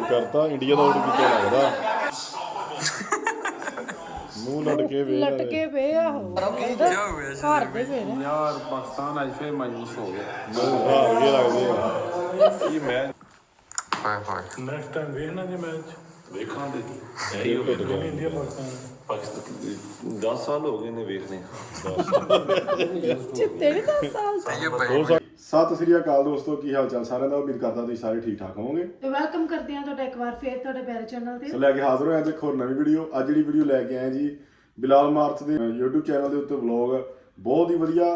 ਕਰਤਾ ਇੰਡੀਆ ਦਾ ਆਊਟ ਕੀਤਾ ਲੱਗਦਾ ਮੂੰਹ ਲਟਕੇ ਪਏ ਆ ਘਰ ਦੇ ਪਏ ਨੇ ਯਾਰ ਪਾਕਿਸਤਾਨ ਅੱਜ ਫੇਰ ਮਾਯੂਸ ਹੋ ਗਿਆ ਹਾਰ ਗਏ ਲੱਗਦੇ ਆ ਇਹ ਮੈਚ ਹਾਏ ਹਾਏ ਨੈਕਸਟ ਟਾਈਮ ਵੇਖਣਾ ਜੇ ਮੈਚ ਵੇਖਾਂ ਦੇ ਇੰਡੀਆ ਪਾਕਿਸਤਾਨ 10 ਸਾਲ ਹੋ ਗਏ ਨੇ ਵੇਖਣੇ ਚਿੱਤੇ ਨਹੀਂ 10 ਸਾਲ ਤੋਂ ਇਹ ਬਈ ਸਤਿ ਸ੍ਰੀ ਅਕਾਲ ਦੋਸਤੋ, ਕੀ ਹਾਲ ਚਾਲ ਸਾਰਿਆਂ ਦਾ। ਉਮੀਦ ਕਰਦਾ ਤੁਸੀਂ ਸਾਰੇ ਠੀਕ ਠਾਕ ਹੋਵੋਗੇ ਤੇ ਵੈਲਕਮ ਕਰਦੇ ਹਾਂ ਤੁਹਾਡਾ ਇੱਕ ਵਾਰ ਫੇਰ ਤੁਹਾਡੇ ਪਿਆਰੇ ਚੈਨਲ ਤੇ। ਸੋ ਲੈ ਕੇ ਹਾਜ਼ਰ ਹੋਏ ਅੱਜ ਇੱਕ ਹੋਰ ਨਵੀਂ ਵੀਡੀਓ। ਅੱਜ ਜਿਹੜੀ ਵੀਡੀਓ ਲੈ ਕੇ ਆਏ ਜੀ ਬਿਲਾਲ ਮਾਰਥ ਦੇ YouTube ਚੈਨਲ ਦੇ ਉੱਤੇ ਵਲੌਗ ਬਹੁਤ ਹੀ ਵਧੀਆ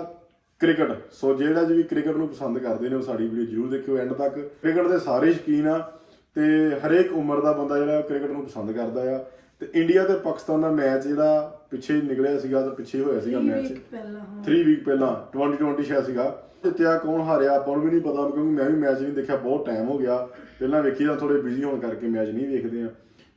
ਕ੍ਰਿਕਟ। ਸੋ ਜਿਹੜਾ ਜੀ ਵੀ ਕ੍ਰਿਕਟ ਨੂੰ ਪਸੰਦ ਕਰਦੇ ਨੇ ਉਹ ਸਾਡੀ ਵੀਡੀਓ ਜ਼ਰੂਰ ਦੇਖਿਓ ਐਂਡ ਤੱਕ। ਕ੍ਰਿਕਟ ਦੇ ਸਾਰੇ ਸ਼ੌਕੀਨ ਆ ਤੇ ਹਰੇਕ ਉਮਰ ਦਾ ਬੰਦਾ ਜਿਹੜਾ ਕ੍ਰਿਕਟ ਨੂੰ ਪਸੰਦ ਕਰਦਾ ਆ। ਤੇ ਇੰਡੀਆ ਤੇ ਪਾਕਿਸਤਾਨ ਦਾ ਮੈਚ ਜਿਹੜਾ ਪਿੱਛੇ ਨਿਕਲਿਆ ਸੀਗਾ ਤੇ ਪਿੱਛੇ ਹੋਇਆ ਸੀਗਾ ਮੈਚ 3 ਵੀਕ ਪਹਿਲਾਂ 2020 ਸ਼ਾਇਦ ਸੀਗਾ। ਜਿੱਤਿਆ ਕੌਣ ਹਾਰਿਆ ਆਪਾਂ ਨੂੰ ਵੀ ਨਹੀਂ ਪਤਾ ਕਿਉਂਕਿ ਮੈਂ ਵੀ ਮੈਚ ਨਹੀਂ ਦੇਖਿਆ, ਬਹੁਤ ਟਾਈਮ ਹੋ ਗਿਆ। ਪਹਿਲਾਂ ਵੇਖੀ ਤਾਂ ਥੋੜੇ ਬਿਜ਼ੀ ਹੋਣ ਕਰਕੇ ਮੈਚ ਨਹੀਂ ਵੇਖਦੇ ਆ।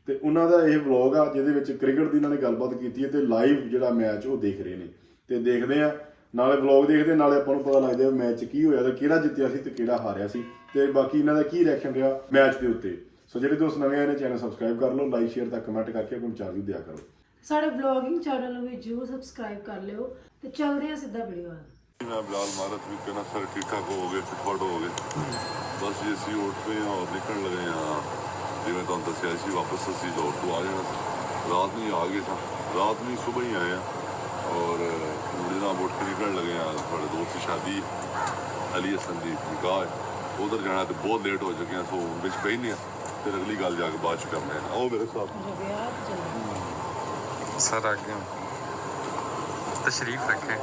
ਤੇ ਉਹਨਾਂ ਦਾ ਇਹ ਵਲੌਗ ਆ ਜਿਹਦੇ ਵਿੱਚ ਕ੍ਰਿਕਟ ਦੀ ਇਹਨਾਂ ਨੇ ਗੱਲਬਾਤ ਕੀਤੀ ਹੈ ਤੇ ਲਾਈਵ ਜਿਹੜਾ ਮੈਚ ਉਹ ਦੇਖ ਰਹੇ ਨੇ ਤੇ ਦੇਖਦੇ ਆ ਨਾਲੇ ਵਲੌਗ ਦੇਖਦੇ ਨਾਲੇ ਆਪਾਂ ਨੂੰ ਪਤਾ ਲੱਗਦਾ ਮੈਚ 'ਚ ਕੀ ਹੋਇਆ ਤੇ ਕਿਹੜਾ ਜਿੱਤਿਆ ਸੀ ਤੇ ਕਿਹੜਾ ਹਾਰਿਆ ਸੀ ਤੇ ਬਾਕੀ ਇਹਨਾਂ ਦਾ ਕੀ ਰਿਐਕਸ਼ਨ ਰਿਹਾ ਮੈਚ ਦੇ ਉੱਤੇ। ਸੋ ਜਿਹੜੇ ਦੋਸਤ ਨਵੇਂ ਆਏ ਨੇ ਚੈਨਲ ਸਬਸਕ੍ਰਾਈਬ ਕਰ ਲਓ, ਲਾਈਕ ਸ਼ੇਅਰ ਤੱਕ ਕਮੈਂਟ ਕਰਕੇ ਆਪਣੀ ਚਾਰਜ ਦਿਆ ਕਰੋ। ਸਾਡੇ ਵਲੌਗਿੰਗ ਚੈਨਲ ਨੂੰ ਵੀ ਜਰੂਰ ਸਬਸਕ੍ਰਾਈਬ ਕਰ ਲਿਓ ਤੇ ਚੱਲਦੇ ਹਾਂ ਸਿੱਧਾ ਵੀਡੀਓ ਵੱਲ। मैं बिलाल मारत भी कहना सर ठीक ठाक हो गए फिटफाट हो गए बस ये सी उठ पे हैं और निकल लगे हैं जिम्मे तुम दसिया सी वापस असी लाहौर तो आ जाना रात में ही आ गए था रात में सुबह ही आए हैं और मुड़े नाम उठ के निकल लगे हैं। थोड़े दोस्त की शादी अली हसन की निकाह है उधर जाना तो बहुत लेट हो चुके हैं सो बिच कही नहीं फिर अगली गल जाके बाद च करने आओ मेरे साथ सर आगे तशरीफ रखें।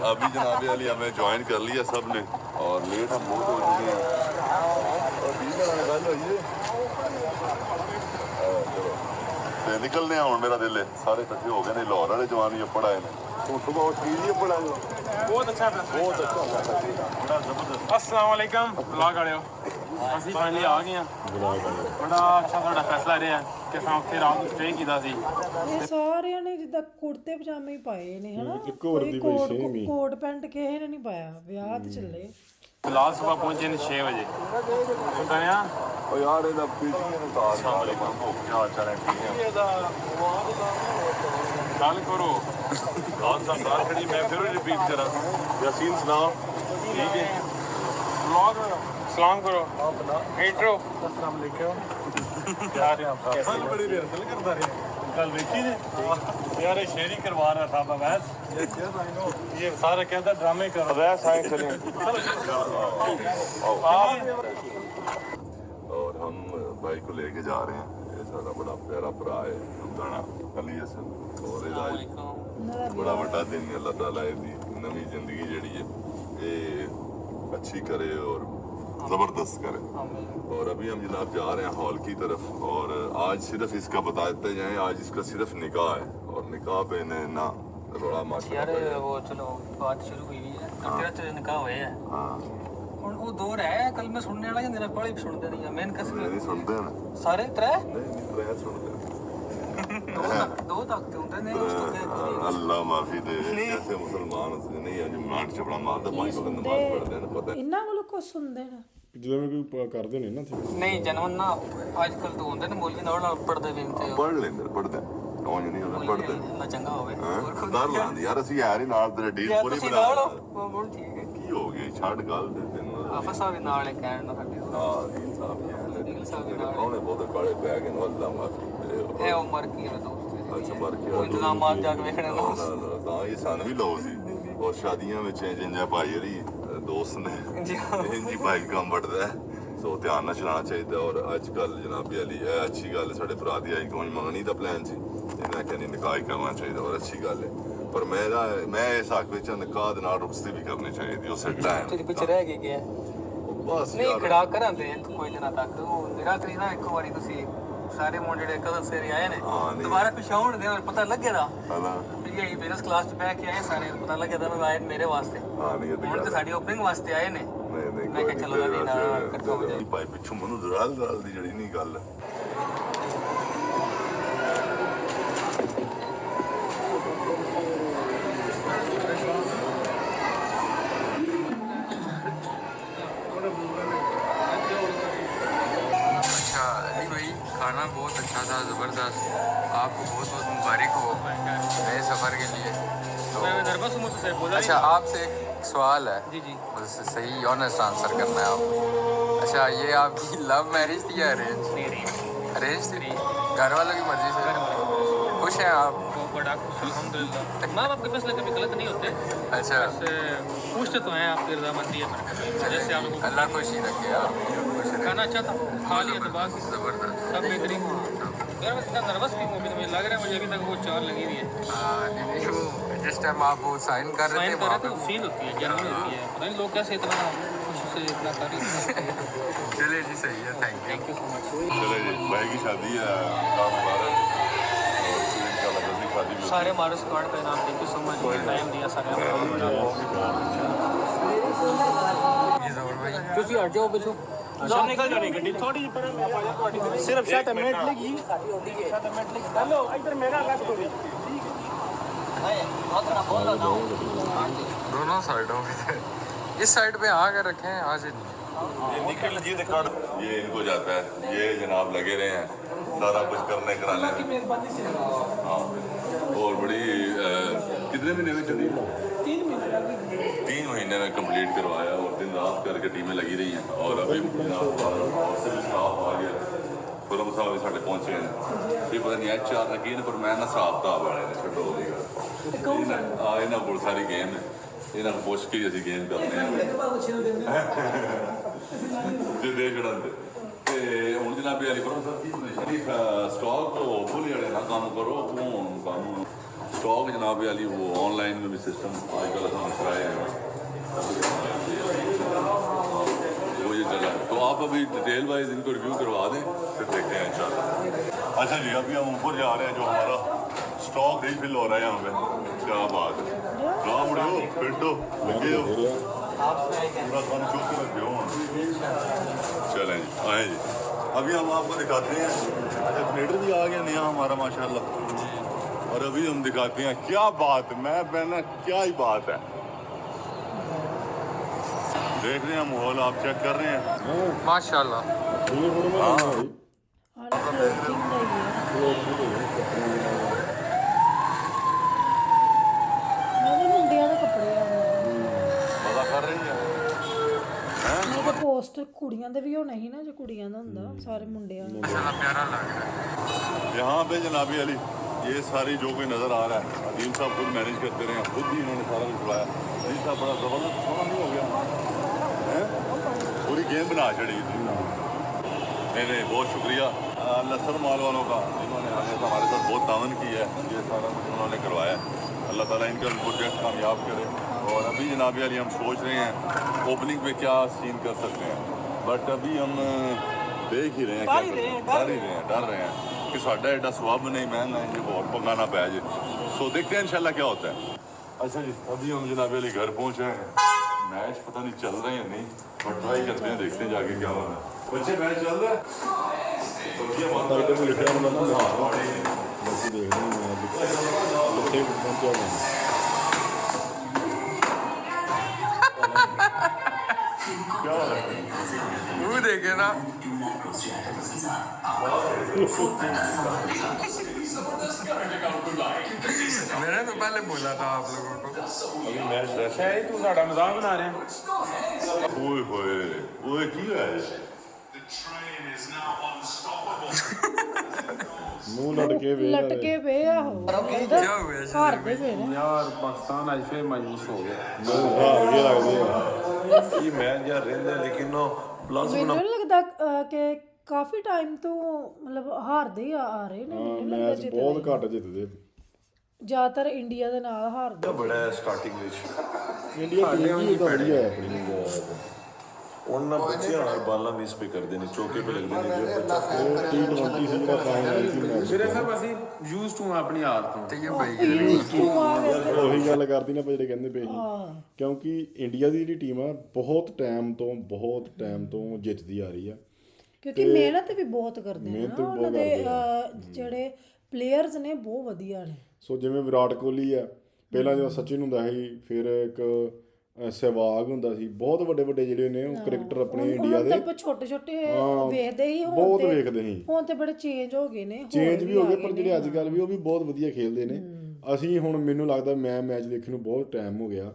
अभी जनाब अली हमें ज्वाइन कर लिया सब ने और लेट हम बहुत हो चुके हैं ते निकलने हूँ मेरा दिल है सारे इकट्ठे हो गए ने लाहौर वाले जवान ही अप्पड़ आए ने सुबह उठ के ही अप्पड़ आए ਬਹੁਤ ਅੱਛਾ अस्सलाम वालेकुम ब्लॉग वाਲਿਓ ਅਸੀਂ ਫਾਈਨਲੀ ਆ ਗਏ ਆ। ਬੜਾ ਅੱਛਾ ਤੁਹਾਡਾ ਫੈਸਲਾ ਰਿਹਾ ਕਿ ਅਸੀਂ ਉੱਥੇ ਰਾਤ ਨੂੰ ਸਟੇ ਕੀਤਾ ਸੀ। ਇਹ ਸਾਰਿਆਂ ਨੇ ਜਿੱਦਾਂ ਕੁੜਤੇ ਪਜਾਮੇ ਹੀ ਪਾਏ ਨੇ ਹਨਾ, ਇੱਕੋ ਵਰਦੀ ਕੋਈ same ਹੀ। ਕੋਟ ਪੈਂਟ ਕਿਸੇ ਨੇ ਨਹੀਂ ਪਾਇਆ। ਵਿਆਹ ਤੇ ਚੱਲੇ ਫਿਲਹਾਲ ਸਵੇਰ ਪਹੁੰਚੇ ਨੇ 6 ਵਜੇ। ਸੁਣਿਆ ओ यार इधर पीछे ने तार क्या हाल चाल है ठीक है ਗੱਲ ਕਰੋ। रात सा कार खड़ी मैं फिर रिपीट करा यासीन सुनाओ ठीक है ब्लॉग सलाम करो इंट्रो। अस्सलाम वालेकुम यार कैसे बड़ी रिहर्सल करता रहे कल देखी ने यार ये शेर ही करवा रहा था अवैस। यस आई नो ये सारा कहता ड्रामे कर अवैस आए चले और हम भाई को लेके जा रहे हैं ये सारा बड़ा प्यारा भरा है सुल्ताना अली हसन और इलाज बड़ा बड़ा दिन है अल्लाह ताला दी नवी जिंदगी जड़ी है ये अच्छी करे और जबरदस्त करे। और अभी हम जनाब जा रहे हैं हॉल की तरफ और आज सिर्फ इसका बता देते जाए आज इसका सिर्फ निकाह है और निकाह पे ने ना रोड़ा मार यार वो चलो बात शुरू हुई है तेरा तेरे निकाह हुए है हाँ ਹੁਣ ਉਹ ਦੌਰ ਹੈ ਕੱਲ ਮੈਂ ਸੁਣਨੇ ਵਾਲਾ ਕਿ ਮੇਰਾ ਕੋਲ ਵੀ ਸੁਣਦੇ ਨਹੀਂ ਆ ਮੈਂ ਕਸ नहीं सुनते हैं ना ਸਾਰੇ ਤਰੇ नहीं नहीं सुनते ਦੋ ਤੱਕ ਤੇ ਹੁੰਦੇ ਨੇ ਉਸ ਤੋਂ अल्लाह माफी दे ऐसे मुसलमान नहीं है जो नाट चपड़ा मारदा भाई को नमाज पढ़ते हैं पता ਇਹਨਾਂ ਕੋਲ ਕੁਝ ਸੁਣਦੇ ਨੇ। ਜਦੋਂ ਵੀ ਕੋਈ ਕਰਦੇ ਨੇ ਨਾ ਨਹੀਂ ਜਨਮਨ ਨਾ ਅੱਜ ਕੱਲ ਤੋਂ ਹੁੰਦੇ ਨੇ ਮੌਲਵੀ ਨਾਲ ਨਾਲ ਪੜਦੇ ਵੀ ਤੇ पढ़ लेंदे पढ़ते ਉਹ ਨਹੀਂ ਹੁੰਦਾ ਪੜਦੇ ਨਾ ਚੰਗਾ ਹੋਵੇ ਡਰ ਲਾਂਦੀ ਯਾਰ ਅਸੀਂ ਯਾਰ ਹੀ ਨਾਲ ਤੇਰੇ ਡੀਲ ਪੂਰੀ ਤੁਸੀਂ ਬਣਾ ਨਾਲ ਹੋ ਬਹੁਤ ਠੀਕ ਹੈ ਕੀ ਹੋ ਗਿਆ ਛੱਡ ਗੱਲ ਦੇ ਤੈਨੂੰ ਆਫਸਾ ਵੀ ਨਾਲ ਹੈ ਕਹਿਣ ਨਾ ਸਾਡੇ ਹਾਂ ਦੀਨ ਸਾਹਿਬ ਦਿਲ ਸਾਹਿਬ ਵੀ ਨਾਲ ਉਹਨੇ ਬਹੁਤ ਕਾਲੇ ਪੈ ਗਏ ਨੇ ਅੱਲਾ ਮਾਫੀ ਦੇ ਇਹ ਉਮਰ ਕੀ ਹੈ ਦੋਸਤ ਅੱਛਾ ਮਰ ਕੇ ਉਹ ਇੰਤਜ਼ਾਮਾਤ ਜਾ ਕੇ ਵੇਖਣੇ ਨੂੰ ਤਾਂ ਇਹ ਸਾਨੂੰ ਵੀ ਲਓ ਸੀ ਔਰ ਸ਼ਾਦੀਆਂ ਵਿੱਚ ਜਿੰਜਾ ਭਾਈ ਹਰੀ ਦੋਸਤ ਨੇ ਜੀ ਇੰਜੀ ਭਾਈ ਕੰਮ ਵੜਦਾ ਸੋ ਧਿਆਨ ਨਾਲ ਚਲਾਉਣਾ ਚਾਹੀਦਾ। ਔਰ ਅੱਜ ਕੱਲ ਜਨਾਬ ਅਲੀ ਇਹ ਅੱਛੀ ਗੱਲ ਸਾਡੇ ਭਰਾ ਦੀ ਆਈ ਕੋਈ ਮੰਗਣੀ ਦਾ ਪਲਾਨ ਸੀ ਇਹਨਾਂ ਕਹਿੰਦੇ ਨਿਕਾਹ ਹੀ ਕਰਨਾ ਚਾਹੀਦਾ ਔਰ ਅੱਛੀ ਗੱਲ ਹੈ ਪਰ ਮੈਂ ਇਸ ਹੱਕ ਵਿੱਚ ਨਿਕਾਹ ਦੇ ਨਾਲ ਰੁਖਸਤੀ ਵੀ ਕਰਨੀ ਚਾਹੀਦੀ ਉਸੇ ਟਾਈਮ ਤੇਰੇ ਪਿੱਛੇ ਰਹਿ ਕੇ ਗਿਆ ਬਸ ਨਹੀਂ ਖੜਾ ਕਰਾਂਦੇ ਕੋਈ ਦਿਨਾਂ ਤੱਕ ਉਹ ਨਿਰਾਤਰੀ ਨਾ ਇੱਕ ਵਾਰੀ ਤੁਸੀਂ ਸਾਰੇ ਮੁੰਡੇ ਜਿਹੜੇ ਕਦਰ ਸੇਰੇ ਆਏ ਨੇ ਦੁਬਾਰਾ ਪਿਛਾਉਣ ਦੇ ਔਰ ਪਤਾ ਲੱਗੇਦਾ ਹਨਾ ਵੀ ਇਹ ਬਿਜ਼ਨਸ ਕਲਾਸ ਚ ਬਹਿ ਕੇ ਆਏ ਸਾਰੇ ਪਤਾ ਲੱਗੇਦਾ ਮੈਂ ਆਏ ਮੇਰੇ ਵਾਸਤੇ ਹਾਂ ਨਹੀਂ ਹੁਣ ਤੇ ਸਾਡੀ ਓਪਨਿੰਗ ਵਾਸਤੇ ਆਏ ਨੇ ਨਹੀਂ ਮੈਂ ਕਿਹਾ ਚਲੋ ਨਵੀਂ ਨਾ ਇਕੱਠਾ ਹੋ ਜਾਏ ਭਾਈ ਪਿੱਛੋਂ ਮੈਨੂੰ ਦਰਾਲ ਦੀ ਜਿਹੜੀ ਨਹੀਂ ਗੱਲ ज़बरदस्त। आपको बहुत बहुत मुबारक हो नए सफ़र के लिए। मैं नर्वस हूँ मुझसे बोला अच्छा, आपसे एक सवाल है, जी जी मुझसे सही ऑनेस्ट आंसर करना है आपको। अच्छा, ये आपकी लव मैरिज थी या अरेंज? अरेंज थी। घर वालों की मर्जी से? खुश हैं आप? बहुत बड़ा खुश अल्हम्दुलिल्लाह। माँ बाप के फैसले कभी गलत नहीं होते। अच्छा, बस पूछते तो हैं आपकी रजामंदी है मेरे जैसे आप लोगों अल्लाह खुशी रखे आप। को खाना अच्छा था खा लिया तो बाकी ज़बरदस्त। सब बेहतरीन। यार मैं इतना नर्वस भी हूँ अभी तो मुझे लग रहा है मुझे अभी तक वो चार लगी हुई है। नहीं, वो जिस टाइम आप वो साइन कर रहे थे साइन कर वहाँ रहे पे। तो फील होती है जेन्युइन होती है। पता नहीं लोग कैसे इतना खुशी से इतना कर रहे हैं। चलिए जी, सही है, thank you. Thank you so much. चले जी, भाई की शादी है, काम मुबारक। और फिर इंशाल्लाह जल्दी शादी भी होगी। सारे हमारे स्क्वाड का नाम थैंक यू सो मच। मुझे टाइम दिया सारे ਤੁਸੀਂ ਹਟ ਜਾਓ ਪਿੱਛੋਂ सब निकल जाने गड्डी थोड़ी जी पर सिर्फ 7 मिनट लगी 7 मिनट लगी। हेलो इधर मेरा लग तो दोनों साइडों पे इस साइड पे आ कर रखे हैं, आज ये निकल जी दिखा, ये इनको जाता है, ये जनाब लगे रहे हैं सारा कुछ करने कराने में। हाँ, और बड़ी कितने महीने में चली? 3 महीने में कंप्लीट करवाया और दिन रात करके टीमें लगी रही हैं। और अभी जनाब से भी स्टाफ आ गया, खुरम साहब भी साढ़े पहुँचे हैं। ये पता नहीं HR ने की पर मैं ना साफ ताब वाले ने छोड़ो इन्हें बहुत सारी गेम है, इन्हें पुछ के ਅਸੀਂ गेम करने जो दे छड़न ते ਹੁਣ जनाब अली खुरम साहब की शरीफ स्टॉक फुल वाले ना काम करो काम स्टॉक जनाब अली वो ऑनलाइन में भी सिस्टम आजकल हम कराए हैं वो ये चला है। तो आप अभी डिटेल वाइज इनको रिव्यू करवा दें, फिर देखते हैं इंशाल्लाह। अच्छा जी, अभी हम ऊपर जा रहे हैं, जो हमारा स्टॉक रीफिल हो रहा है यहाँ पे। क्या बात है, काम उड़ो पिंटो लगे हो पूरा काम चुप के रखे हो। चलें जी, आए जी, अभी हम आपको दिखाते हैं। अच्छा, जनरेटर भी आ गया नया हमारा माशाल्लाह, और अभी हम दिखाते हैं। क्या बात, मैं बहना क्या ही बात है। देख रहे हैं माहौल, आप चेक कर रहे हैं माशाल्लाह। ये फोटो में ਹਾਲਾ ਕਲੋਥਿੰਗ ਦਾ ਹੀ ਹੈ। ਮੇਰੇ ਮੁੰਡਿਆਂ ਦੇ ਕੱਪੜੇ ਆ पता कर रही है। ਮੈਂ ਤਾਂ ਪੋਸਟ ਕੁੜੀਆਂ ਦੇ ਵੀ ਹੋਣੇ ਸੀ ਨਾ, ਜੇ ਕੁੜੀਆਂ ਦਾ ਹੁੰਦਾ ਸਾਰੇ ਮੁੰਡਿਆਂ ਦਾ। माशाल्लाह, प्यारा लग रहा है। यहाँ पे जनाबी अली ये सारी जो कोई नज़र आ रहा है, अदीम साहब खुद मैनेज करते रहे हैं, खुद भी इन्होंने सारा कुछ बुलाया। अदीम साहब बड़ा ज़बरदस्त सोना नहीं हो गया है, पूरी गेम बना चढ़ी थी। नहीं, बहुत शुक्रिया लसन माल वालों का, जिन्होंने हमारे साथ बहुत तावन की है। ये सारा कुछ उन्होंने करवाया। अल्लाह ताला इनका प्रोजेक्ट कामयाब करे। और अभी जनाबी अली हम सोच रहे हैं ओपनिंग पे क्या सीन कर सकते हैं, बट अभी हम देख ही रहे हैं, डर रहे हैं कि साढ़ा एडा स्वाब नहीं, मैं ना ये बहुत पंगाना पै जाए। सो देखते हैं इंशाल्लाह क्या होता है। अच्छा जी, अभी हम जनाब अली घर पहुंचे हैं। मैच पता नहीं चल रहे हैं नहीं, और ट्राई करते हैं, देखते हैं जाके क्या होना है। बच्चे मैच चल रहा है तो ये टाइटल में लिखा ਹੁੰਦਾ ਨਾ ਬਾਕੀ ਦੇਖਦੇ ਹਾਂ ਮੈਂ ਕਿੱਥੇ ਪਹੁੰਚਿਆ ਮੈਂ। क्या हो रहा है? मुंह देखे ना, मैंने तो पहले बोला था आप लोगों को। अभी मैच रश है। तू साडा मजाक बना रहे हैं। ओए होए ओए की है ਮੂੰਹ ਲਟਕੇ ਵੇ ਲਟਕੇ ਪਏ ਆ ਉਹ क्या हुआ ਘਰ ਦੇ ਪਏ ਨੇ। यार पाकिस्तान आज फिर मायूस हो गया। ਹਾਰ ਕੇ ਲੱਗਦੇ ਆ। ये मैच यार रहंदा लेकिन नो प्लस ਮੈਨੂੰ ਨਹੀਂ ਲੱਗਦਾ ਕਿ ਕਾਫੀ ਟਾਈਮ ਤੋਂ ਮਤਲਬ ਹਾਰਦੇ ਹੀ ਆ ਰਹੇ ਨੇ। ਮੈਨੂੰ ਨਹੀਂ ਲੱਗਦਾ ਮੈਚ ਜਿੱਤਦੇ। ਬਹੁਤ ਘੱਟ ਜਿੱਤਦੇ। ਜ਼ਿਆਦਾਤਰ ਇੰਡੀਆ ਦੇ ਨਾਲ ਹਾਰਦੇ। बड़ा है स्टार्टिंग विच ਇੰਡੀਆ ਟੀਮ ਵੀ ਤਾਂ ਵਧੀਆ ਹੈ ਆਪਣੀ ਉਹਨਾਂ ਬੱਚਿਆਂ ਨਾਲ ਬਾਲਾਂ ਮਿਸ ਵੀ ਕਰਦੇ ਨੇ, ਚੌਕੇ ਤੇ ਲੱਗਦੇ ਨੇ ਜੋ ਬੱਚਾ T20 ਸੀ ਜਿਹੜਾ ਫਾਈਨਲ ਸੀ ਮੈਚ। ਫਿਰ ਸਭ ਅਸੀਂ ਯੂਜ਼ ਟੂ ਆਪਣੀ ਹਾਰ ਤੋਂ। तो ये भाई ਉਹੀ ਗੱਲ ਕਰਦੀ ਨਾ ਆਪਾਂ ਜਿਹੜੇ ਕਹਿੰਦੇ ਪਏ ਸੀ, ਕਿਉਂਕਿ ਇੰਡੀਆ ਦੀ ਜਿਹੜੀ ਟੀਮ ਆ ਬਹੁਤ ਟਾਈਮ ਤੋਂ ਜਿੱਤਦੀ ਆ ਰਹੀ ਆ। ਕਿਉਂਕਿ ਮਿਹਨਤ ਵੀ ਬਹੁਤ ਕਰਦੇ ਨੇ ਮਿਹਨਤ ਨਾ ਵੀ ਉਹਨਾਂ ਬਹੁਤ ਦੇ ਕਰਦੇ ਜਿਹੜੇ ਪਲੇਅਰਸ ਨੇ ਬਹੁਤ ਵਧੀਆ ਨੇ। ਸੋ ਜਿਵੇਂ ਵਿਰਾਟ ਕੋਹਲੀ ਆ, ਪਹਿਲਾਂ ਜਦੋਂ ਸਚਿਨ ਹੁੰਦਾ ਸੀ, ਫਿਰ ਇੱਕ ਸਹਿਵਾਗ ਹੁੰਦਾ ਸੀ, ਬਹੁਤ ਵੱਡੇ ਵੱਡੇ ਜਿਹੜੇ ਨੇ ਉਹ ਕ੍ਰਿਕਟਰ ਆਪਣੇ ਇੰਡੀਆ ਦੇ ਆਪਾਂ ਛੋਟੇ ਛੋਟੇ ਵੇਖਦੇ ਹੀ ਬਹੁਤ ਵੇਖਦੇ ਸੀ। ਹੁਣ ਤੇ ਬੜੇ ਚੇਂਜ ਹੋ ਗਏ ਨੇ, ਚੇਂਜ ਵੀ ਹੋ ਗਏ, ਪਰ ਜਿਹੜੇ ਅੱਜ ਕੱਲ੍ਹ ਵੀ ਉਹ ਵੀ ਬਹੁਤ ਵਧੀਆ ਖੇਲਦੇ ਨੇ। ਅਸੀਂ ਹੁਣ ਮੈਨੂੰ ਲੱਗਦਾ ਮੈਂ ਮੈਚ ਦੇਖਣ ਨੂੰ ਬਹੁਤ ਟਾਈਮ ਹੋ ਗਿਆ,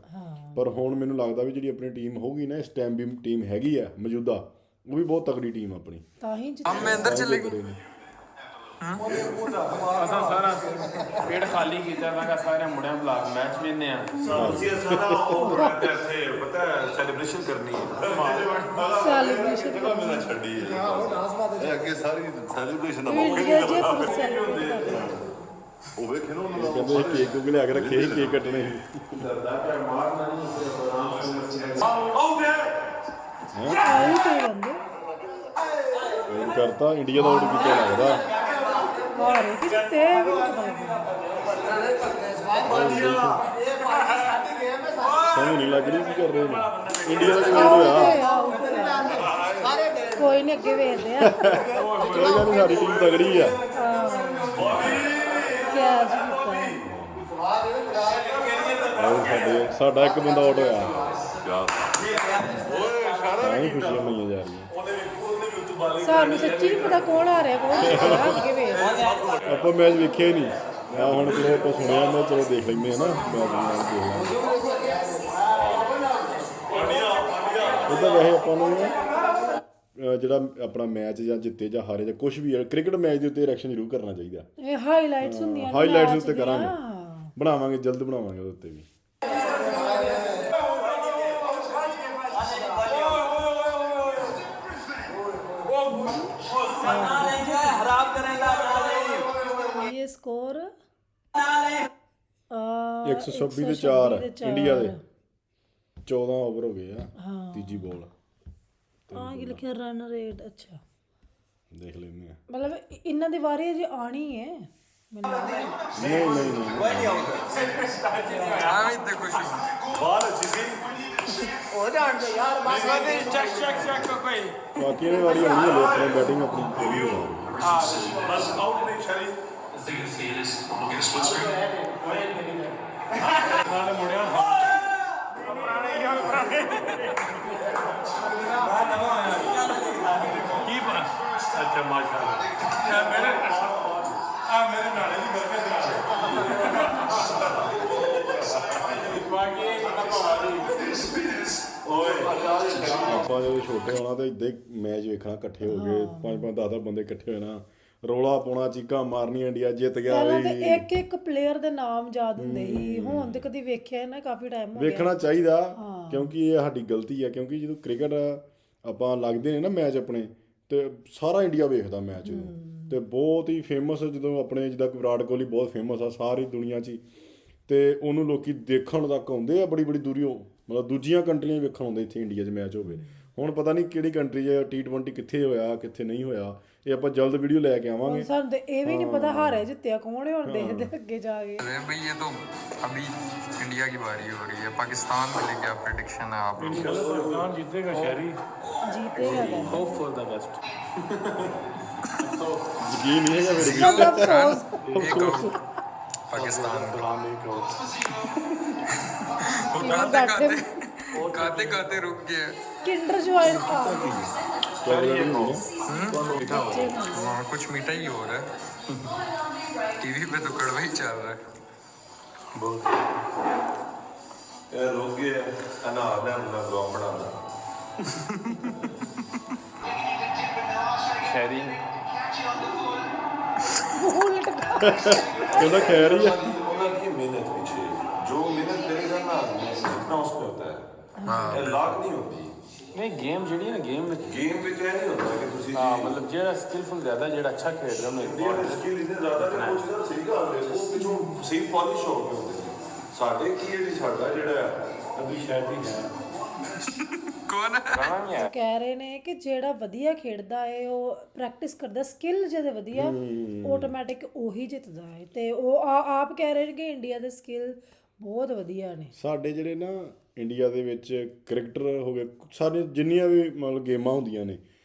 ਪਰ ਹੁਣ ਮੈਨੂੰ ਲੱਗਦਾ ਵੀ ਜਿਹੜੀ ਆਪਣੀ ਟੀਮ ਹੋਊਗੀ ਨਾ, ਇਸ ਟਾਈਮ ਵੀ ਟੀਮ ਹੈਗੀ ਆ ਮੌਜੂਦਾ, ਉਹ ਵੀ ਬਹੁਤ ਤਕੜੀ ਟੀਮ ਆਪਣੀ। ਤਾਂ ਹੀ हम में अंदर चले गए। ਅਸਾਂ ਸਾਰਾ ਪੇੜ ਖਾਲੀ ਕੀਤਾ, ਮੈਂ ਕਿਹਾ ਸਾਰੇ ਮੁੰਡਿਆਂ ਬੁਲਾ ਕੇ ਮੈਚ ਵੇਖਨੇ ਆ। ਅਸੀਂ ਸਾਰਾ ਉਹ ਕਰਦੇ ਇੱਥੇ ਪਤਾ ਸੈਲੀਬ੍ਰੇਸ਼ਨ ਕਰਨੀ ਹੈ। ਸੈਲੀਬ੍ਰੇਸ਼ਨ ਮੈਂ ਛੱਡੀ ਹੈ ਇਹ ਅੱਗੇ ਸਾਰੀ ਸੈਲੀਬ੍ਰੇਸ਼ਨ ਦਾ ਮੌਕਾ ਇੰਡੀਆ ਨਹੀਂ ਜੇ ਮਿਲਦਾ। ਫੁੱਲ ਸੈਲੀਬ੍ਰੇਟ ਕਰਦੇ ਆ। ਉਹ ਵੇਖੇ ਨਾ ਉਹਨਾਂ ਦਾ ਕਹਿੰਦੇ ਕੇਕ ਕੁਕ ਲਿਆ ਕੇ ਰੱਖੇ ਸੀ, ਕੇਕ ਕੱਟਣੇ ਸੀ। ਆਹੀ ਤੇ ਰਹਿੰਦੇ ਆਊਟ ਕਰਤਾ, ਇੰਡੀਆ ਦਾ ਆਊਟ ਕੀਤਾ ਲੱਗਦਾ। ਹਾਰੇ ਕਿ ਜਿੱਤੇ ਵੀ ਨਹੀਂ ਪਤਾ ਲੱਗਦਾ। ਸਮਝ ਨਹੀਂ ਲੱਗ ਰਹੀ ਕੀ ਕਰ ਰਹੇ ਨੇ। ਇੰਡੀਆ ਦਾ ਕਿਵੇਂ ਹੋਇਆ? ਕੋਈ ਨਹੀਂ, ਅੱਗੇ ਵੇਖਦੇ ਆ। ਕੋਈ ਗੱਲ ਨਹੀਂ, ਸਾਡੀ ਟੀਮ ਤਗੜੀ ਆ। ਕੈਚ ਕੀਤਾ ਆਹ ਸਾਡਾ ਇੱਕ ਬੰਦਾ ਆਊਟ ਹੋਇਆ, ਯਾਰ ਤਾਂ ਹੀ ਖੁਸ਼ੀਆਂ ਮਨਾਈਆਂ ਜਾ ਰਹੀਆਂ। ਸਾਨੂੰ ਸੱਚੀ ਨਹੀਂ ਪਤਾ ਕੌਣ ਆ ਰਿਹਾ ਕੌਣ ਜਿੱਤ ਰਿਹਾ, ਅੱਗੇ ਵੇਖਦੇ ਆ। ਆਪਾਂ ਮੈਚ ਵੇਖਿਆ ਹੀ ਨਹੀਂ ਆ, ਹੁਣ ਚਲੋ ਆਪਾਂ ਸੁਣਿਆ, ਮੈਂ ਚਲੋ ਦੇਖ ਲੈਂਦੇ ਆ ਨਾ ਮੈਚ ਨਾਲ ਦੇਖ ਲਾਂਗੇ। ਉਹਦਾ ਵੈਸੇ ਆਪਾਂ ਨੂੰ ਜਿਹੜਾ ਆਪਣਾ ਮੈਚ ਜਾਂ ਜਿੱਤੇ ਜਾਂ ਹਾਰੇ ਜਾਂ ਕੁਝ ਵੀ ਹੈ, ਕ੍ਰਿਕਟ ਮੈਚ ਦੇ ਉੱਤੇ ਰਿਐਕਸ਼ਨ ਜ਼ਰੂਰ ਕਰਨਾ ਚਾਹੀਦਾ। ਇਹ ਹਾਈਲਾਈਟਸ ਹੁੰਦੀਆਂ ਨੇ, ਹਾਈਲਾਈਟਸ ਮੈਚ ਉੱਤੇ ਦੀਆਂ। ਕਰਾਂਗੇ, ਬਣਾਵਾਂਗੇ, ਜਲਦ ਬਣਾਵਾਂਗੇ ਉਹਦੇ ਉੱਤੇ ਵੀ। ਇਹ ਸਕੋਰ 126 ਤੇ 4 ਇੰਡੀਆ ਦੇ। 14 ਓਵਰ ਹੋ ਗਏ ਆ, ਤੀਜੀ ਬੋਲ। ਆ ਕੀ ਲਿਖਿਆ, ਰਨ ਰੇਟ। ਅੱਛਾ, ਦੇਖ ਲੈਂਦੇ ਆ। ਮਤਲਬ ਇਹਨਾਂ ਦੀ ਵਾਰੀ ਅਜੇ ਆਣੀ ਹੈ ਮੈਨੂੰ ਲੱਗਦਾ। ਨਹੀਂ ਨਹੀਂ ਨਹੀਂ हाँ इतने खुश हूँ। ਬਾਹਰ ਅੱਛੀ ਸੀ। ਚੈੱਕ ਕੋਈ ਬਾਕੀ ਇਹਨੇ ਵਾਰੀ ਆਉਣੀ ਹੈ, ਆਪਣੇ ਬੈਟਿੰਗ ਆਪਣੀ ਪੂਰੀ ਹੋ ਰਹੀ ਹੈ। ਬਸ ਆਊਟ ਨਹੀਂ ਸ਼ਰੀ ਨਾਲੇ ਮੁੰਡਿਆਂ ਕੀ ਬਣਾ। ਅੱਛਾ ਮਾਸ਼ਾਅੱਲਾ, ਮੇਰੇ ਨਾਲੇ ਦੀ ਬਰਕਤ ਬਾਕੀ ਆਪਾਂ ਜਦੋਂ ਛੋਟੇ ਹੋਣਾ ਤਾਂ ਇਦਾਂ ਹੀ ਮੈਚ ਵੇਖਣਾ, ਇਕੱਠੇ ਹੋ ਗਏ 5-5 10-10 ਬੰਦੇ ਇਕੱਠੇ ਹੋਣਾ, ਰੌਲਾ ਪਾਉਣਾ, ਚੀਕਾਂ ਮਾਰਨੀਆਂ, ਇੰਡੀਆ ਜਿੱਤ ਗਿਆ ਪਹਿਲਾਂ ਵੀ। ਤੇ ਇੱਕ ਇੱਕ ਪਲੇਅਰ ਦੇ ਨਾਮ ਯਾਦ ਹੁੰਦੇ ਸੀ, ਹੁਣ ਤੇ ਕਦੀ ਵੇਖਿਆ ਨਾ, ਕਾਫੀ ਟਾਈਮ ਹੋ ਗਿਆ। ਵੇਖਣਾ ਚਾਹੀਦਾ, ਕਿਉਂਕਿ ਇਹ ਸਾਡੀ ਗਲਤੀ ਆ। ਕਿਉਂਕਿ ਜਦੋਂ ਕ੍ਰਿਕਟ ਆਪਾਂ ਲੱਗਦੇ ਨੇ ਨਾ ਮੈਚ ਆਪਣੇ, ਤੇ ਸਾਰਾ ਇੰਡੀਆ ਵੇਖਦਾ ਮੈਚ ਨੂੰ, ਤੇ ਬਹੁਤ ਹੀ ਫੇਮਸ, ਜਦੋਂ ਆਪਣੇ ਜਿੱਦਾਂ ਵਿਰਾਟ ਕੋਹਲੀ ਬਹੁਤ ਫੇਮਸ ਆ ਸਾਰੀ ਦੁਨੀਆ 'ਚ ਹੀ, ਤੇ ਉਹਨੂੰ ਲੋਕੀ ਦੇਖਣ ਤੱਕ ਆਉਂਦੇ ਆ ਬੜੀ ਬੜੀ ਦੂਰੀਓਂ, ਮਤਲਬ ਦੂਜੀਆਂ ਕੰਟਰੀਆਂ ਵੇਖਣ ਆਉਂਦੇ ਇੱਥੇ ਇੰਡੀਆ 'ਚ ਮੈਚ ਹੋਵੇ। ਹੁਣ ਪਤਾ ਨਹੀਂ ਕਿਹੜੀ ਕੰਟਰੀ 'ਚ T20 ਕਿੱਥੇ ਹੋਇਆ ਕਿੱਥੇ ਨਹੀਂ ਹੋਇਆ, ਇਹ ਆਪਾਂ ਜਲਦ ਵੀਡੀਓ ਲੈ ਕੇ ਆਵਾਂਗੇ। ਸਾਨੂੰ ਤੇ ਇਹ ਵੀ ਨਹੀਂ ਪਤਾ ਹਾਰਿਆ ਜਿੱਤਿਆ कौन है, और देखते ਅੱਗੇ ਜਾ ਕੇ। अरे भाई ये तो अभी इंडिया की बारी हो रही है। पाकिस्तान में लेके क्या प्रेडिक्शन है आप लोग? ਪਾਕਿस्तान जीतेगा शहरी। जीतेगा कहते। Hope for the best. ਯਕੀਨ ਨਹੀਂ ਹੈਗਾ ਮੇਰੇ मतलब अफसोस। एक आउट पाकिस्तान को। किधर बैठे खाते खाते रुक गए। किंडर जॉय का वहाँ कुछ मीठा ही हो रहा है। टीवी पे तो कड़वा ही चल रहा है। ਇਹ ਰੁਕ ਗਏ ਅਨਾਰ ਨੇ ਆਪਣਾ ਗਰਾਮ ਬਣਾਉਂਦਾ। शहरी ਕਹਿੰਦਾ ਖੈਰ ਹੀ ਆ। ਉਹਨਾਂ की मेहनत पीछे जो मेहनत करेगा ना जितना उस पे होता है ਇਹ ਲਾਗ ਨਹੀਂ ਹੁੰਦੀ। नहीं गेम ਜਿਹੜੀ ਹੈ ਨਾ, गेम ਵਿੱਚ ਗੇਮ ਵਿੱਚ ਇਹ ਨਹੀਂ ਹੁੰਦਾ ਕਿ ਤੁਸੀਂ ਹਾਂ ਮਤਲਬ ਜਿਹੜਾ ਸਕਿਲਫੁਲ ਜ਼ਿਆਦਾ, ਜਿਹੜਾ ਅੱਛਾ ਖੇਡ ਰਿਹਾ ਉਹਨੂੰ ਜਿਹੜੇ ਸਕਿੱਲ ਇੰਨੇ ਜ਼ਿਆਦਾ ਨੇ ਕੁਝ ਨਾ ਸਹੀ ਗੱਲ ਹੈ, ਉਹ ਪਿੱਛੋਂ ਸਹੀ ਪਾਲਿਸ਼ ਹੋ ਕੇ ਹੁੰਦੇ ਨੇ। ਸਾਡੇ ਕੀ ਹੈ ਜੀ, ਸਾਡਾ ਜਿਹੜਾ ਅਭੀ ਸ਼ਹਿਰੀ ਹੈ। कौन है? ਗਾਣਾ ਨਹੀਂ ਹੈ। ਕਹਿ ਰਹੇ ਨੇ ਕਿ ਜਿਹੜਾ ਵਧੀਆ ਖੇਡਦਾ ਹੈ ਉਹ ਪ੍ਰੈਕਟਿਸ ਕਰਦਾ, ਸਕਿੱਲ ਜਿਹਦੇ ਵਧੀਆ ਆਟੋਮੈਟਿਕ ਉਹੀ ਜਿੱਤਦਾ ਹੈ। ਤੇ ਉਹ ਆਪ ਕਹਿ ਰਹੇ ਨੇ ਕਿ ਇੰਡੀਆ ਦੇ ਸਕਿੱਲ ਬਹੁਤ ਵਧੀਆ ਨੇ। ਸਾਡੇ ਜਿਹੜੇ ਨਾ ਇੰਡੀਆ ਦੇ ਵਿੱਚ ਕ੍ਰਿਕਟਰ ਹੋ ਗਏ, ਸਾਰੇ ਜਿੰਨੀਆਂ ਵੀ ਮਤਲਬ ਗੇਮਾਂ ਹੁੰਦੀਆਂ ਨੇ,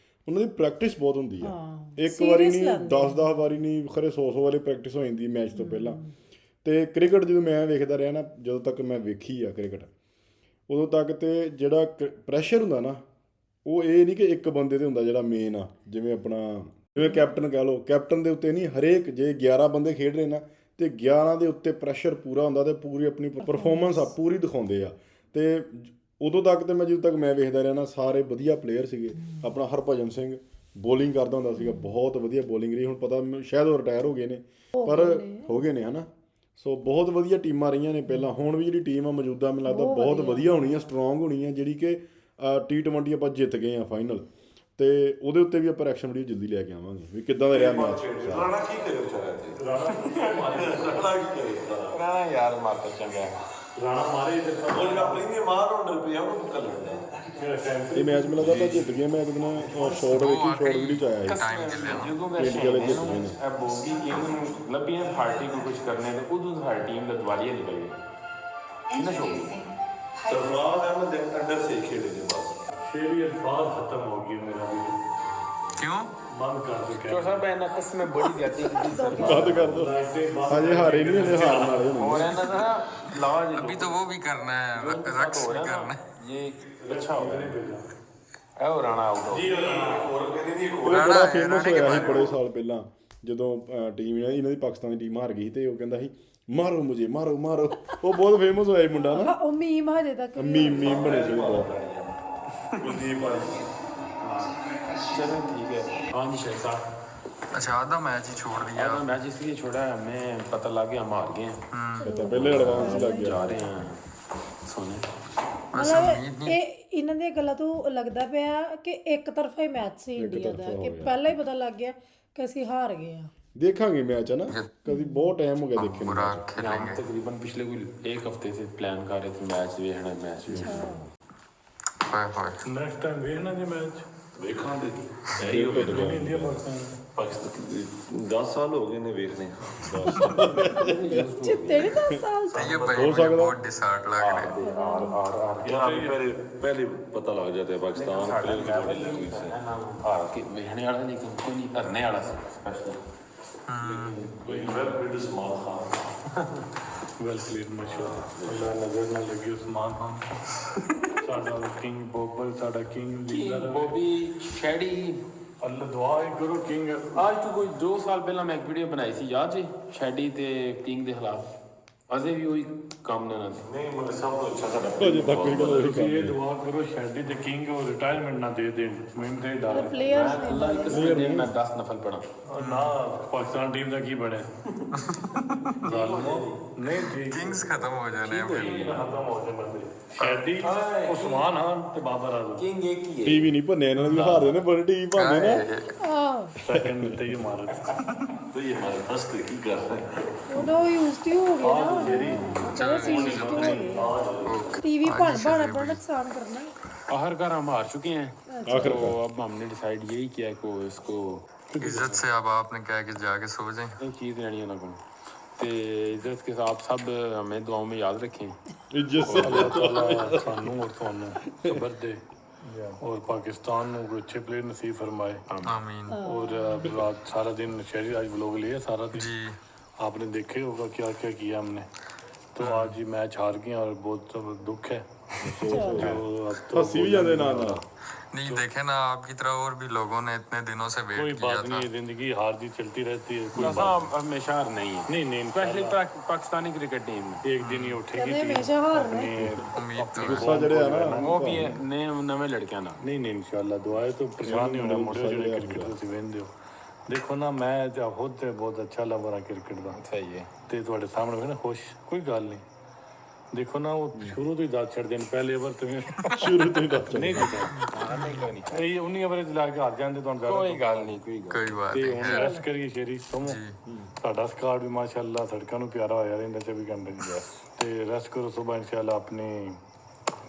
ਉਹਨਾਂ ਦੀ ਪ੍ਰੈਕਟਿਸ ਬਹੁਤ ਹੁੰਦੀ ਆ। ਇੱਕ ਵਾਰੀ ਨਹੀਂ, 10-10 ਵਾਰੀ ਨਹੀਂ, ਖਰੇ 100 ਵਾਰੀ ਪ੍ਰੈਕਟਿਸ ਹੋ ਜਾਂਦੀ ਮੈਚ ਤੋਂ ਪਹਿਲਾਂ। ਤੇ ਕ੍ਰਿਕਟ ਜਦੋਂ ਮੈਂ ਵੇਖਦਾ ਰਿਹਾ ਨਾ, ਜਦੋਂ ਤੱਕ ਮੈਂ ਵੇਖੀ ਆ ਕ੍ਰਿਕਟ, ਉਦੋਂ ਤੱਕ ਤੇ ਜਿਹੜਾ ਪ੍ਰੈਸ਼ਰ ਹੁੰਦਾ ਨਾ, ਉਹ ਇਹ ਨਹੀਂ ਕਿ ਇੱਕ ਬੰਦੇ ਤੇ ਹੁੰਦਾ ਜਿਹੜਾ ਮੇਨ ਆ, ਜਿਵੇਂ ਆਪਣਾ ਜਿਵੇਂ ਕੈਪਟਨ ਕਹਿ ਲਓ, ਕੈਪਟਨ ਦੇ ਉੱਤੇ ਨਹੀਂ, ਹਰੇਕ ਜੇ 11 ਬੰਦੇ ਖੇਡ ਰਹੇ ਨਾ ਤੇ 11 ਦੇ ਉੱਤੇ ਪ੍ਰੈਸ਼ਰ ਪੂਰਾ ਹੁੰਦਾ ਤੇ ਪੂਰੀ ਆਪਣੀ ਪਰਫਾਰਮੈਂਸ ਆ ਪੂਰੀ ਦਿਖਾਉਂਦੇ ਆ। ਤੇ ਉਦੋਂ ਤੱਕ ਤੇ ਮੈਂ ਜਦੋਂ ਤੱਕ ਮੈਂ ਵੇਖਦਾ ਰਿਹਾ ਨਾ, ਸਾਰੇ ਵਧੀਆ ਪਲੇਅਰ ਸੀਗੇ। ਆਪਣਾ ਹਰਭਜਨ ਸਿੰਘ ਬੋਲਿੰਗ ਕਰਦਾ ਹੁੰਦਾ ਸੀਗਾ, ਬਹੁਤ ਵਧੀਆ ਬੋਲਿੰਗ ਰਹੀ। ਹੁਣ ਪਤਾ ਸ਼ਾਇਦ ਉਹ ਰਿਟਾਇਰ ਹੋ ਗਏ ਨੇ, ਪਰ ਹੋ ਗਏ ਨੇ ਹਨਾ। ਸੋ ਬਹੁਤ ਵਧੀਆ ਟੀਮਾਂ ਰਹੀਆਂ ਨੇ ਪਹਿਲਾਂ। ਹੁਣ ਵੀ ਜਿਹੜੀ ਟੀਮ ਆ ਮੌਜੂਦਾ ਮੈਨੂੰ ਲੱਗਦਾ ਬਹੁਤ ਵਧੀਆ ਹੋਣੀ ਆ, ਸਟਰੋਂਗ ਹੋਣੀ ਆ, ਜਿਹੜੀ ਕਿ T20 ਆਪਾਂ ਜਿੱਤ ਗਏ ਆ ਫਾਈਨਲ। ਤੇ ਉਹਦੇ ਉੱਤੇ ਵੀ ਆਪਾਂ ਰਿਐਕਸ਼ਨ ਵੀਡੀਓ ਜਲਦੀ ਲੈ ਕੇ ਆਵਾਂਗੇ ਵੀ ਕਿੱਦਾਂ ਦਾ ਰਿਹਾ ਮੈਚ। ਰਾਣਾ ਕੀ ਕਰੇ ਵਿਚਾਰਾ ਇੱਥੇ? ਰਾਣਾ ਕੀ ਕਰੇ? ਰਾਣਾ ਯਾਰ ਮਾਰਦਾ ਚੰਗਾ ਰਾਣਾ ਮਾਰੇ ਤੇ ਉਹ ਜਿਹੜਾ ਆਪਣੀ ਨੇ ਮਾਰ ਹੋਣ ਰੁਪਿਆ ਉਹਨੂੰ ਕੱਲਣਾ ਇਹ ਮੈਚ ਮੈਨੂੰ ਲੱਗਦਾ ਆਪਾਂ ਜਿੱਤ ਗਏ। ਮੈਂ ਇੱਕ ਦਿਨ ਸ਼ਾਰਟ ਵੇਖੀ, ਸ਼ਾਰਟ ਵੀਡੀਓ ਚ ਆਇਆ ਸੀ ਜਦੋਂ ਮੈਂ ਇੰਡੀਆ ਵਾਲੇ ਜਿੱਤ ਗਏ ਨੇ। ਇਹ ਬੋਗੀ ਕਿੰਗ ਨੂੰ ਲੱਭੀਆਂ ਪਾਰਟੀ ਨੂੰ ਕੁਝ ਕਰਨੇ ਤੇ ਉਦੋਂ ਸਾਡੀ ਟੀਮ ਦਾ ਦਿਵਾਲੀਆ ਨਿਕਲ ਗਈ ਕਿੰਨਾ ਸ਼ੌਕ ਸਰਫਰਾਜ਼ ਅਹਿਮਦ ਦੇ ਅੰਡਰ ਸੇ ਖੇਡੇ ਨੇ ਬਸ। ਸ਼ੇਰੀ ਅਲਫਾਜ਼ ਖਤਮ ਹੋ ਗਈ ਮੇਰਾ ਵੀ क्यों? ਬੰਦ ਕਰ ਦੋ तो सर मैं नकस में बड़ी जाती है ਬੰਦ ਕਰ ਦੋ, ਹਜੇ ਹਾਰੇ ਨਹੀਂ, ਹਜੇ ਹਾਰਨ ਵਾਲੇ ਹੋਣੇ। और है ना ना लाज अभी तो वो भी करना है, रक्स भी करना है। ये अच्छा हो गया है और राणा आउट हो ਹੋਰ ਕਹਿੰਦੇ ਨਹੀਂ ਉਹ ਬੜਾ ਫੇਮਸ ਹੋਇਆ ਸੀ ਬੜੇ ਸਾਲ ਪਹਿਲਾਂ, ਜਦੋਂ ਟੀਮ ਇਹਨਾਂ ਦੀ ਪਾਕਿਸਤਾਨ ਦੀ ਟੀਮ ਹਾਰ ਗਈ ਤੇ ਉਹ ਕਹਿੰਦਾ ਸੀ ਮਾਰੋ ਮੁਝੇ, ਮਾਰੋ ਮਾਰੋ। ਉਹ ਬਹੁਤ ਫੇਮਸ ਹੋਇਆ ਸੀ ਮੁੰਡਾ ਨਾ, ਉਹ ਮੀਮ ਹਜੇ ਤੱਕ ਮੀਮ ਬਣੇ ਸੀ ਉਹ ਬਹੁਤ। ਕੁਲਦੀਪ ਵਾਲੀ चलो ठीक है हाँ जी शेख साहब अच्छा आधा मैच ही छोड़ दिया। आधा मैच इसलिए छोड़ा है हमें पता लग गया हम हार गए हैं ਪਤਾ ਪਹਿਲੇ ਐਡਵਾਂਸ ਲੱਗ ਗਿਆ। जा रहे हैं सोने ਮਤਲਬ ਇਹ ਇਹਨਾਂ ਦੀਆਂ ਗੱਲਾਂ ਤੋਂ ਲੱਗਦਾ ਪਿਆ ਕਿ ਇੱਕ ਤਰਫਾ ਹੀ ਮੈਚ ਸੀ ਇੰਡੀਆ ਦਾ, ਕਿ ਪਹਿਲਾਂ ਹੀ ਪਤਾ ਲੱਗ ਗਿਆ ਕਿ ਅਸੀਂ ਹਾਰ ਗਏ ਆ। ਦੇਖਾਂਗੇ ਮੈਚ ਹੈ ਨਾ, ਕਦੀ ਬਹੁਤ ਟਾਈਮ ਹੋ ਗਿਆ ਦੇਖੇ ਨੂੰ। पूरा हम खेलेंगे। तकरीबन पिछले कोई एक हफ्ते से प्लान कर रहे थे मैच देखना मैच हाय हाय। ਨੈਕਸਟ ਟਾਈਮ ਵੇਖਣਾ ਜੀ ਮੈਚ ਵੇਖਾਂਗੇ ਇੰਡੀਆ ਪਾਕਿਸਤਾਨ 10 ਸਾਲ ਹੋ ਗਏ ਨੇ ਵੇਖਨੇ। ਜਿੱਤੇ ਨਹੀਂ 10 ਸਾਲ ਤੋਂ। ये भाई मुझे बहुत डिसहार्ट लग रहा है। यार अभी पहले पता लग जाता है पाकिस्तान प्लेयर की बड़ी लगी से हार के देखने वाला नहीं कोई नहीं करने वाला स्पेशल कोई well build small Khan well played ਮਾਸ਼ਾਅੱਲਾ। ਅੱਲਾ ਨਜ਼ਰ ਨਾ ਲੱਗੀ ਉਸਮਾਨ ਖਾਨ ਸਾਡਾ ਕਿੰਗ ਬੋਬਲ, ਸਾਡਾ ਕਿੰਗ ਲੀਡਰ। बॉबी शैडी ਅੱਲਾ ਦੁਆ ਹੀ ਕਰੋ ਕਿੰਗ। आज तो कोई 2 साल पहला मैं एक वीडियो बनाई थी याद है शैडी ते किंग के खिलाफ अजे भी वही काम ना थे नहीं मतलब सब तो अच्छा साडा ਅਜੇ ਤੱਕ ਕੋਈ ਗੱਲ ਤੁਸੀਂ ਇਹ ਦੁਆ ਕਰੋ ਸ਼ੈਡੀ ਤੇ ਕਿੰਗ ਉਹ ਰਿਟਾਇਰਮੈਂਟ ਨਾ ਦੇ ਦੇਣ। ਮੈਨੂੰ ਤੇ ਡਰ ਹੈ। ਪਲੇਅਰਸ ਨੇ अल्लाह की कसम दिन मैं 10 नफल पढ़ा ਔਰ ਨਾ ਪਾਕਿਸਤਾਨ ਟੀਮ ਦਾ ਕੀ ਬਣਿਆ ਜ਼ਾਲਮੋ। ਨਹੀਂ ਠੀਕ किंग्स खत्म हो जाने हैं फिर। ਖਤਮ ਹੋ ਜਾਏ ਬੰਦੇ। ਸ਼ੈਡੀ, ਉਸਮਾਨ ਖਾਨ ਤੇ ਬਾਬਰ ਆਜ਼ਮ किंग एक ही है ਟੀਵੀ ਨਹੀਂ ਭੰਨੇ ਇਹਨਾਂ ਦੀ, ਹਾਰਦੇ ਨੇ ਬੜੀ ਟੀਵੀ ਭਾਂਦੇ ਨੇ। ਆਹ ਸੈਕਿੰਡ ਤੇ ਹੀ ਮਾਰਤ। तो ये हमारे फर्स्ट की कर रहे हैं ਉਹਦਾ ਯੂਜ਼ ਟੀ ਹੋ ਗਿਆ ਨਾ, ਚਲੋ ਸੀ ਯੂਜ਼ ਟੀ ਹੋ ਗਏ। ਟੀਵੀ ਭਣ ਆਪਣਾ ਨੁਕਸਾਨ करना। आखिरकार हम हार चुके हैं तो अब हमने डिसाइड यही किया कि इसको इज्जत से अब आपने क्या कि जाके सो जाएं। एक चीज़ लेनी है ना को तो इज्जत के साथ सब हमें दुआओं में याद रखें ਇੱਜ਼ਤ ਸੇ ਅੱਲਾਹ ਤਾਲਾ ਸਾਨੂੰ ਔਰ ਤੁਹਾਨੂੰ ਸਬਰ ਦੇ और पाकिस्तान को अच्छे प्लेयर नसीब फरमाए। आमीन। और रात सारा दिन शहरी आज व्लॉग लिए सारा दिन जी आपने देखे होगा क्या क्या किया हमने। तो आज ये मैच हार गए और बहुत दुख है। जो अब तो ਹੱਸੀ ਵੀ ਜਾਂਦੇ ਨਾਲ ਨਾਲ। नहीं देखे ना, आपकी तरह और भी लोगों ने इतने दिनों से कोई वेट किया बात था। नहीं, जिंदगी हार जीत चलती रहती है। कोई ऐसा बात हमेशा हार नहीं है नहीं स्पेशली पाकिस्तानी क्रिकेट टीम में एक दिन ही उठेगी ਕਹਿੰਦੇ टीम ਹਮੇਸ਼ਾ ਹਾਰਨਾ। उम्मीद तो ਗੁੱਸਾ ਚੜਿਆ ਨਾ वो भी है नए नवे लड़कियां ना नहीं नहीं इंशाल्लाह दुआ है तो परेशान नहीं होना मुंडे जो क्रिकेट ਤੁਸੀਂ ਵੇਂਦੇ ਹੋ। ਦੇਖੋ ਨਾ ਮੈਂ ਤਾਂ ਖੁਦ ਤੇ ਬਹੁਤ ਅੱਛਾ ਲਵਰ ਆ ਕ੍ਰਿਕਟ ਦਾ सही है ਤੇ ਤੁਹਾਡੇ ਸਾਹਮਣੇ ਨਾ ਖੁਸ਼ ਕੋਈ ਗੱਲ ਨਹੀਂ। ਦੇਖੋ ਨਾ ਉਹ ਸ਼ੁਰੂ ਤੋਂ ਹੀ ਦਾਦ ਛੱਡਦੇ ਨੇ ਪਹਿਲੇ ਓਵਰ ਤੋਂ ਸ਼ੁਰੂ ਤੋਂ ਹੀ ਦੱਸ ਨਹੀਂ ਦਿੱਤਾ ਇਹ 19 ਓਵਰ ਚ ਲਾ ਕੇ ਹਾਰ ਜਾਂਦੇ ਤੁਹਾਨੂੰ ਜ਼ਿਆਦਾ कोई गल नहीं कोई गल कोई बात ਤੇ नहीं ਹੁਣ ਰੈਸਟ ਕਰੀਏ ਸ਼ੇਰੀ ਤੁਮ ਸਾਡਾ ਸਕਾਡ ਵੀ ਮਾਸ਼ਾਅੱਲਾ ਸੜਕਾਂ ਨੂੰ ਪਿਆਰਾ ਹੋਇਆ ਰਹਿੰਦਾ 24 घंटे ਤੇ ਰੈਸਟ ਕਰੋ ਸੁਬਹ इंशाल्लाह अपने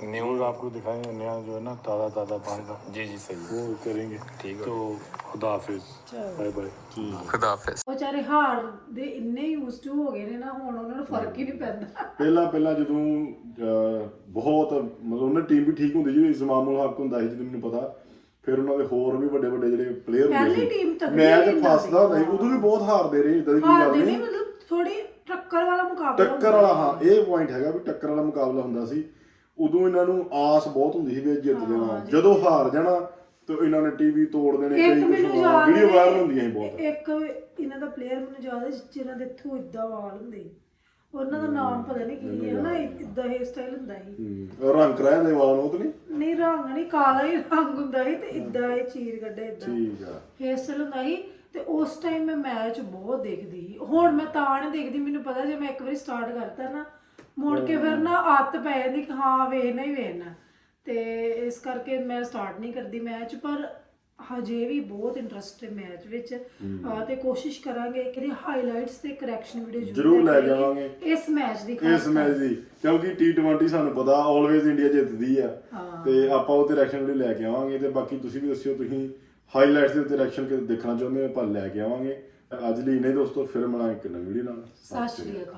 न्यूज़ आपको दिखाएंगे नया जो है ना ताज़ा पानी का जी जी सही वो करेंगे ठीक है। तो खुदा हाफिज बाय बाय। खुदा हाफिज। ਉਹ ਚਾਰੇ ਹਾਰ ਦੇ ਇੰਨੇ ਯੂਜ਼ ਟੂ ਹੋ ਗਏ ਨੇ ਨਾ, ਹੁਣ ਉਹਨਾਂ ਨੂੰ ਫਰਕ ਹੀ ਨਹੀਂ ਪੈਂਦਾ। ਪਹਿਲਾਂ ਜਦੋਂ ਬਹੁਤ ਮਤਲਬ ਉਹਨਾਂ ਦੀ ਟੀਮ ਵੀ ਠੀਕ ਹੁੰਦੀ ਜੀ, ਇਸਮਾਮੁਲ ਹੱਕ ਹੁੰਦਾ ਸੀ ਜਦੋਂ ਮੈਨੂੰ ਪਤਾ। ਫਿਰ ਉਹਨਾਂ ਦੇ ਹੋਰ ਵੀ ਵੱਡੇ ਜਿਹੜੇ ਪਲੇਅਰ ਪਹਿਲੀ ਹੁੰਦੇ ਟੀਮ ਸੀ, ਤਕੜੀ ਮੈਚ ਹੁੰਦਾ ਸੀ। ਫਸਦਾ ਹੁੰਦਾ ਸੀ, ਉਦੋਂ ਵੀ ਬਹੁਤ ਹਾਰਦੇ ਰਹੇ, ਇਦਾਂ ਦੀ ਕੋਈ ਹਾਰਦੇ ਗੱਲ ਨਹੀਂ, ਨਹੀਂ। ਮਤਲਬ ਥੋੜੀ ਟੱਕਰ ਵਾਲਾ ਮੁਕਾਬਲਾ ਟੱਕਰ ਵਾਲਾ, ਹਾਂ ਇਹ ਪੁਆਇੰਟ ਹੈਗਾ ਵੀ ਟੱਕਰ ਵਾਲਾ ਮੁਕਾਬਲਾ ਹੁੰਦਾ ਸੀ। ਉਦੋਂ ਇਹਨਾਂ ਨੂੰ ਆਸ ਬਹੁਤ ਹੁੰਦੀ ਸੀ ਵੀ ਜਿੱਤ ਜਾਣਾ, ਜਦੋਂ ਹਾਰ ਜਾਣਾ ਤੇ ਇਹਨਾਂ ਨੇ ਟੀਵੀ ਤੋੜ ਦੇਣੇ, ਇੱਕ ਕਈ ਕੁਝ ਮੈਨੂੰ ਯਾਦ ਵੀਡੀਓ ਹੈ, ਵਾਇਰਲ ਹੁੰਦੀਆਂ ਸੀ ਬਹੁਤ। ਇੱਕ ਇਹਨਾਂ ਦਾ ਪਲੇਅਰ ਮੈਨੂੰ ਯਾਦ ਹੈ ਜਿਹਨਾਂ ਦੇ ਇੱਥੋਂ ਇਦਾਂ ਵਾਲ ਹੁੰਦੇ ਸੀ, ਉਹਨਾਂ ਦਾ ਨਾਮ ਪਤਾ ਨਹੀਂ ਕੀ ਹੈ ਨਾ, ਇਦਾਂ ਹੇਅਰ ਸਟਾਈਲ ਹੁੰਦਾ ਸੀ। ਰੰਗ ਕਰਾਇਆ ਦੇ ਵਾਲ ਉਹ ਤਾਂ ਨਹੀਂ ਰੰਗ ਨਹੀਂ, ਕਾਲਾ ਹੀ ਰੰਗ ਹੁੰਦਾ ਸੀ ਤੇ ਇਦਾਂ ਇਹ ਚੀਰ ਕੱਢੇ ਇਦਾਂ ਠੀਕ ਆ। ਹੇਅਰ ਸਟਾਈਲ ਹੁੰਦਾ ਸੀ। ਤੇ ਉਸ ਟਾਈਮ ਮੈਂ ਮੈਚ ਬਹੁਤ ਦੇਖਦੀ ਸੀ, ਹੁਣ ਮੈਂ ਤਾਂ ਨਹੀਂ ਦੇਖਦੀ, ਮੈਨੂੰ ਪਤਾ ਜੇ ਮੈਂ ਇੱਕ ਵਾਰੀ ਸਟਾਰਟ ਕਰਤਾ ਨਾ ਮੁੜ ਕੇ ਫਿਰ ਨਾ ਆਦਤ ਪੈ ਜਾਂਦੀ ਕਿ ਹਾਂ ਵੇਖਣਾ ਹੀ ਵੇਖਣਾ, ਤੇ ਇਸ ਕਰਕੇ ਮੈਂ ਸਟਾਰਟ ਨਹੀਂ ਕਰਦੀ ਮੈਚ। ਪਰ ਹਜੇ ਵੀ ਬਹੁਤ ਇੰਟਰਸਟ ਹੈ ਮੈਚ ਵਿੱਚ, ਤੇ ਕੋਸ਼ਿਸ਼ ਕਰਾਂਗੇ ਕਿ ਇਹਦੀ ਹਾਈਲਾਈਟਸ ਤੇ ਕਰੈਕਸ਼ਨ ਵੀਡੀਓ ਜ਼ਰੂਰ ਲੈ ਜਾਵਾਂਗੇ ਇਸ ਮੈਚ ਦੀ, ਇਸ ਮੈਚ ਦੀ, ਕਿਉਂਕਿ T20 ਸਾਨੂੰ ਪਤਾ ਆਲਵੇਜ਼ ਇੰਡੀਆ ਜਿੱਤਦੀ ਆ, ਤੇ ਆਪਾਂ ਉਹ ਤੇ ਰਿਐਕਸ਼ਨ ਵੀਡੀਓ ਲੈ ਕੇ ਆਵਾਂਗੇ। ਤੇ ਬਾਕੀ ਤੁਸੀਂ ਵੀ ਦੱਸਿਓ ਤੁਸੀਂ ਹਾਈਲਾਈਟਸ ਦੇ ਉੱਤੇ ਰਿਐਕਸ਼ਨ ਕਿਤੇ ਦੇਖਣਾ ਚਾਹੁੰਦੇ ਹੋ, ਆਪਾਂ ਲੈ ਕੇ ਆਵਾਂਗੇ। ਅੱਜ ਲਈ ਨਹੀਂ ਦੋਸਤੋ, ਫਿਰ ਮਿਲਾਂਗੇ ਇੱਕ ਨਵੀਂ ਵੀਡੀਓ ਨਾਲ। ਸਤਿ ਸ਼੍ਰੀ ਅਕਾਲ।